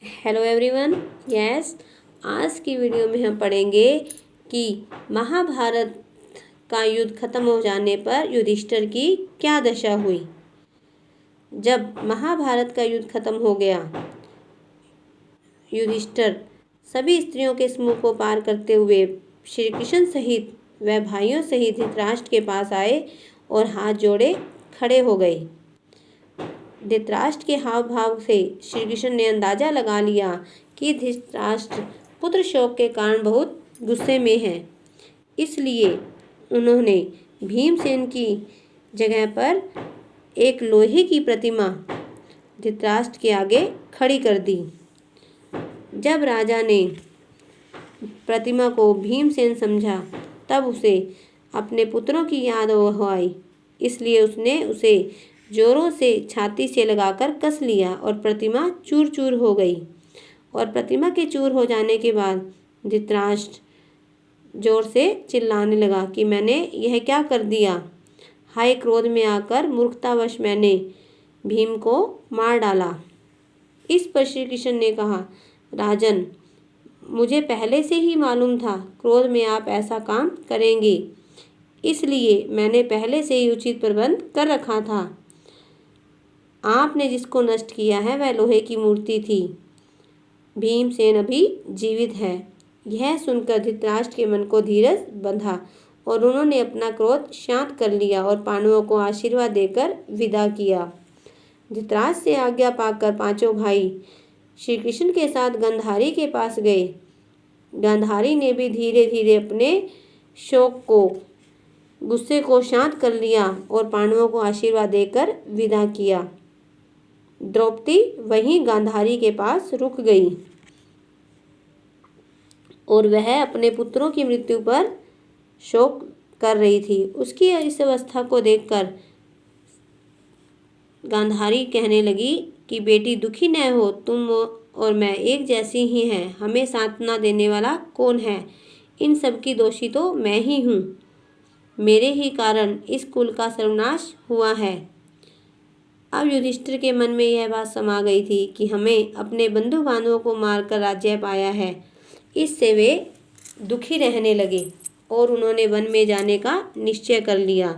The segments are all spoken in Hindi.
Hello everyone. यस, आज की वीडियो में हम पढ़ेंगे कि महाभारत का युद्ध खत्म हो जाने पर युधिष्ठिर की क्या दशा हुई। जब महाभारत का युद्ध खत्म हो गया, युधिष्ठिर सभी स्त्रियों के समूह को पार करते हुए श्री कृष्ण सहित व भाइयों सहित धृतराष्ट्र के पास आए और हाथ जोड़े खड़े हो गए। धृतराष्ट्र के हाव भाव से श्री कृष्ण ने अंदाजा लगा लिया कि धृतराष्ट्र पुत्र शोक के कारण बहुत गुस्से में है। इसलिए उन्होंने भीमसेन की जगह पर एक लोहे की प्रतिमा धृतराष्ट्र के आगे खड़ी कर दी। जब राजा ने प्रतिमा को भीमसेन समझा, तब उसे अपने पुत्रों की याद आई। इसलिए उसने उसे जोरों से छाती से लगाकर कस लिया और प्रतिमा चूर चूर हो गई। और प्रतिमा के चूर हो जाने के बाद धृतराष्ट्र जोर से चिल्लाने लगा कि मैंने यह क्या कर दिया। हाय, क्रोध में आकर मूर्खतावश मैंने भीम को मार डाला। इस पर श्री कृष्ण ने कहा, राजन, मुझे पहले से ही मालूम था क्रोध में आप ऐसा काम करेंगे, इसलिए मैंने पहले से ही उचित प्रबंध कर रखा था। आपने जिसको नष्ट किया है वह लोहे की मूर्ति थी। भीमसेन अभी जीवित है। यह सुनकर धृतराष्ट्र के मन को धीरज बंधा और उन्होंने अपना क्रोध शांत कर लिया और पांडवों को आशीर्वाद देकर विदा किया। धृतराष्ट्र से आज्ञा पाकर पांचों भाई श्री कृष्ण के साथ गांधारी के पास गए। गांधारी ने भी धीरे धीरे अपने शोक को, गुस्से को शांत कर लिया और पांडवों को आशीर्वाद देकर विदा किया। द्रौपदी वहीं गांधारी के पास रुक गई और वह अपने पुत्रों की मृत्यु पर शोक कर रही थी। उसकी इस अवस्था को देखकर गांधारी कहने लगी कि बेटी, दुखी न हो, तुम और मैं एक जैसी ही हैं। हमें सांत्वना देने वाला कौन है? इन सब की दोषी तो मैं ही हूँ। मेरे ही कारण इस कुल का सर्वनाश हुआ है। अब युधिष्ठिर के मन में यह बात समा गई थी कि हमें अपने बंधु बांधवों को मारकर राज्य पाया है। इससे वे दुखी रहने लगे और उन्होंने वन में जाने का निश्चय कर लिया।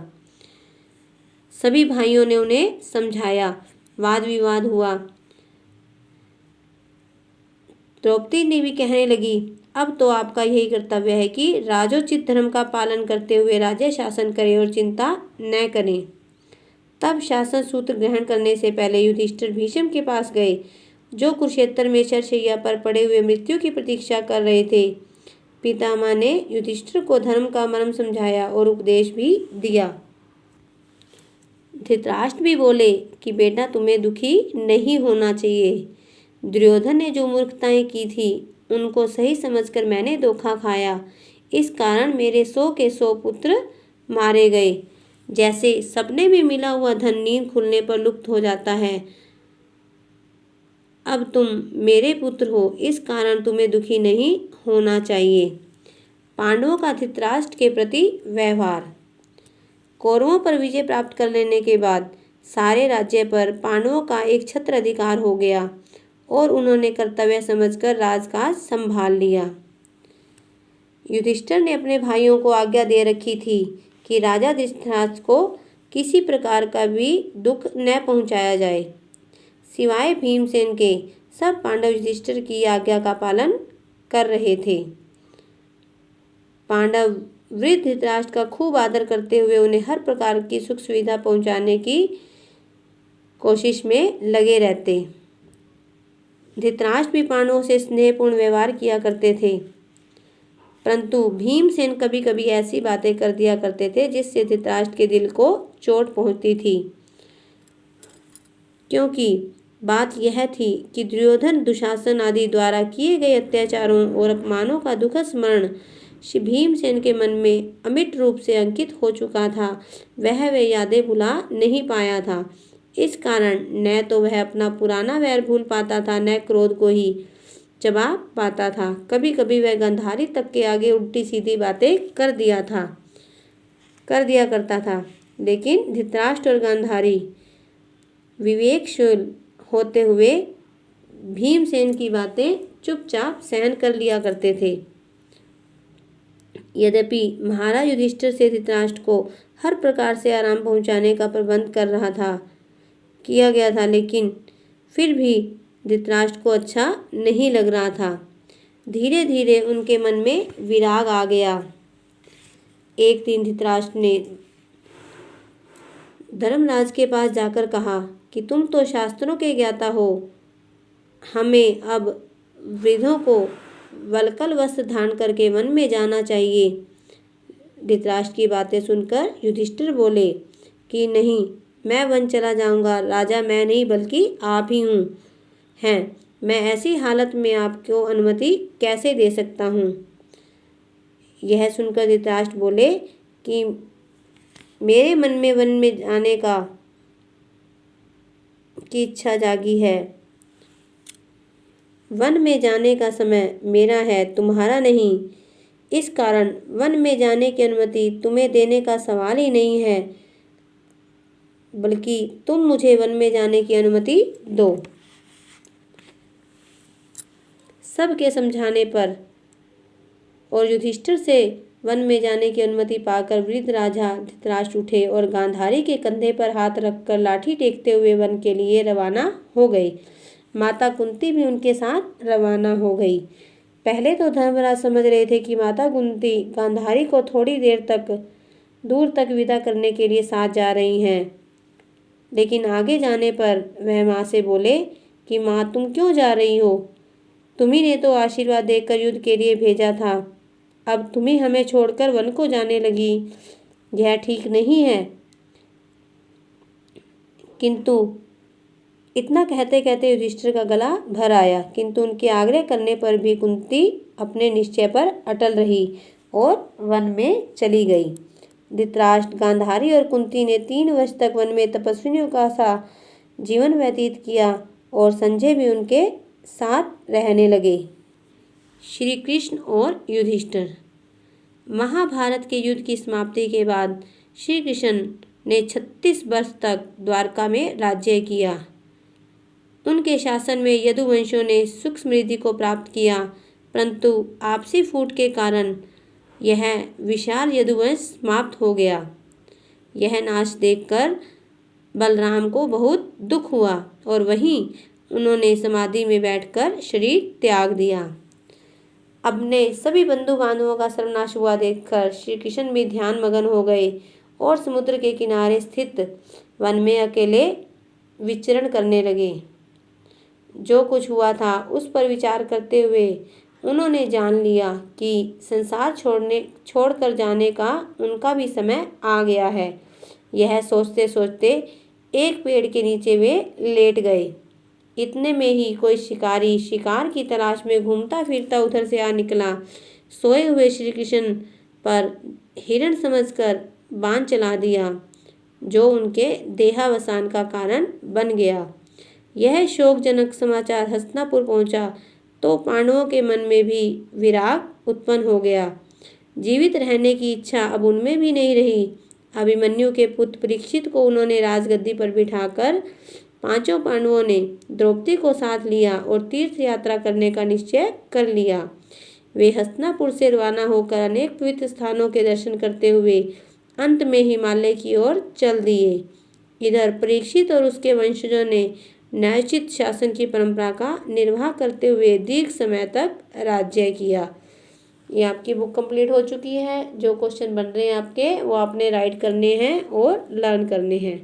सभी भाइयों ने उन्हें समझाया, वाद विवाद हुआ। द्रौपदी ने भी कहने लगी, अब तो आपका यही कर्तव्य है कि राजोचित धर्म का पालन करते हुए राज्य शासन करें और चिंता न करें। तब शासन सूत्र ग्रहण करने से पहले युधिष्ठिर भीष्म के पास गए, जो कुरुक्षेत्र में शरशैया पर पड़े हुए मृत्यु की प्रतीक्षा कर रहे थे। पितामह ने युधिष्ठिर को धर्म का मर्म समझाया और उपदेश भी दिया। धृतराष्ट्र भी बोले कि बेटा, तुम्हें दुखी नहीं होना चाहिए। दुर्योधन ने जो मूर्खताएं की थी उनको सही समझकर मैंने धोखा खाया। इस कारण मेरे 100 के 100 पुत्र मारे गए। जैसे सपने में मिला हुआ धन नींद खुलने पर लुप्त हो जाता है, अब तुम मेरे पुत्र हो, इस कारण तुम्हें दुखी नहीं होना चाहिए। पांडवों का धृतराष्ट्र के प्रति व्यवहार। कौरवों पर विजय प्राप्त कर लेने के बाद सारे राज्य पर पांडवों का एक छत्र अधिकार हो गया और उन्होंने कर्तव्य समझकर राजकाज संभाल लिया। युधिष्ठिर ने अपने भाइयों को आज्ञा दे रखी थी कि राजा धृतराष्ट्र को किसी प्रकार का भी दुख न पहुंचाया जाए। सिवाय भीमसेन के सब पांडव युधिष्ठिर की आज्ञा का पालन कर रहे थे। पांडव वृद्ध धृतराष्ट्र का खूब आदर करते हुए उन्हें हर प्रकार की सुख सुविधा पहुंचाने की कोशिश में लगे रहते। धृतराष्ट्र भी पांडवों से स्नेहपूर्ण व्यवहार किया करते थे, परंतु भीमसेन कभी कभी ऐसी बातें कर दिया करते थे जिससे धृतराष्ट्र के दिल को चोट पहुंचती थी। क्योंकि बात यह थी कि दुर्योधन, दुशासन आदि द्वारा किए गए अत्याचारों और अपमानों का दुखद स्मरण श्री भीमसेन के मन में अमिट रूप से अंकित हो चुका था। वह वे यादें भुला नहीं पाया था। इस कारण न तो वह अपना पुराना वैर भूल पाता था, न क्रोध को ही चबा पाता था। कभी कभी वह गांधारी तक के आगे उल्टी सीधी बातें कर दिया करता था। लेकिन धृतराष्ट्र और गांधारी विवेकशील होते हुए भीमसेन की बातें चुपचाप सहन कर लिया करते थे। यद्यपि महाराज युधिष्ठिर से धृतराष्ट्र को हर प्रकार से आराम पहुंचाने का प्रबंध किया गया था, लेकिन फिर भी धृतराष्ट्र को अच्छा नहीं लग रहा था। धीरे धीरे उनके मन में विराग आ गया। एक दिन धृतराष्ट्र ने धर्मराज के पास जाकर कहा कि तुम तो शास्त्रों के ज्ञाता हो, हमें अब वृद्धों को वल्कल वस्त्र धारण करके वन में जाना चाहिए। धृतराष्ट्र की बातें सुनकर युधिष्ठिर बोले कि नहीं, मैं वन चला जाऊंगा। राजा मैं नहीं बल्कि आप ही हैं। मैं ऐसी हालत में आपको अनुमति कैसे दे सकता हूँ। यह सुनकर धृतराष्ट्र बोले कि मेरे मन में वन में जाने की इच्छा जागी है। वन में जाने का समय मेरा है, तुम्हारा नहीं। इस कारण वन में जाने की अनुमति तुम्हें देने का सवाल ही नहीं है, बल्कि तुम मुझे वन में जाने की अनुमति दो। सबके समझाने पर और युधिष्ठिर से वन में जाने की अनुमति पाकर वृद्ध राजा धृतराष्ट्र उठे और गांधारी के कंधे पर हाथ रखकर लाठी टेकते हुए वन के लिए रवाना हो गए। माता कुंती भी उनके साथ रवाना हो गई। पहले तो धर्मराज समझ रहे थे कि माता कुंती गांधारी को थोड़ी देर तक दूर तक विदा करने के लिए साथ जा रही हैं, लेकिन आगे जाने पर वह माँ से बोले कि माँ, तुम क्यों जा रही हो? तुम्ही ने तो आशीर्वाद देकर युद्ध के लिए भेजा था, अब तुम्ही हमें छोड़कर वन को जाने लगी। यह ठीक नहीं है। किंतु इतना कहते कहते युधिष्ठिर का गला भर आया, किंतु उनके आग्रह करने पर भी कुंती अपने निश्चय पर अटल रही और वन में चली गई। धृतराष्ट्र, गांधारी और कुंती ने 3 वर्ष तक वन में तपस्विनियों का सा जीवन व्यतीत किया और संजय भी उनके साथ रहने लगे। श्री कृष्ण और युधिष्ठिर। महाभारत के युद्ध की समाप्ति के बाद श्री कृष्ण ने 36 वर्ष तक द्वारका में राज्य किया। उनके शासन में यदुवंशियों ने सुख समृद्धि को प्राप्त किया, परंतु आपसी फूट के कारण यह विशाल यदुवंश समाप्त हो गया। यह नाश देखकर बलराम को बहुत दुख हुआ और वहीं उन्होंने समाधि में बैठकर शरीर त्याग दिया। अपने सभी बंधु बांधवों का सर्वनाश हुआ देखकर श्री कृष्ण भी ध्यान मगन हो गए और समुद्र के किनारे स्थित वन में अकेले विचरण करने लगे। जो कुछ हुआ था उस पर विचार करते हुए उन्होंने जान लिया कि संसार छोड़कर जाने का उनका भी समय आ गया है। यह सोचते सोचते एक पेड़ के नीचे वे लेट गए। इतने में ही कोई शिकारी शिकार की तलाश में घूमता फिरता उधर से आ निकला। सोए हुए श्री कृष्ण पर हिरण समझकर बाण चला दिया, जो उनके देहावसान का कारण बन गया। यह शोकजनक समाचार हस्तिनापुर पहुंचा तो पांडवों के मन में भी विराग उत्पन्न हो गया। जीवित रहने की इच्छा अब उनमें भी नहीं रही। अभिमन्यु के पुत्र परीक्षित को उन्होंने राजगद्दी पर बिठाकर 5 पांडवों ने द्रौपदी को साथ लिया और तीर्थ यात्रा करने का निश्चय कर लिया। वे हस्तिनापुर से रवाना होकर अनेक पवित्र स्थानों के दर्शन करते हुए अंत में हिमालय की ओर चल दिए। इधर परीक्षित और उसके वंशजों ने न्यायोचित शासन की परंपरा का निर्वाह करते हुए दीर्घ समय तक राज्य किया। ये आपकी बुक कंप्लीट हो चुकी है। जो क्वेश्चन बन रहे हैं आपके वो आपने राइट करने हैं और लर्न करने हैं।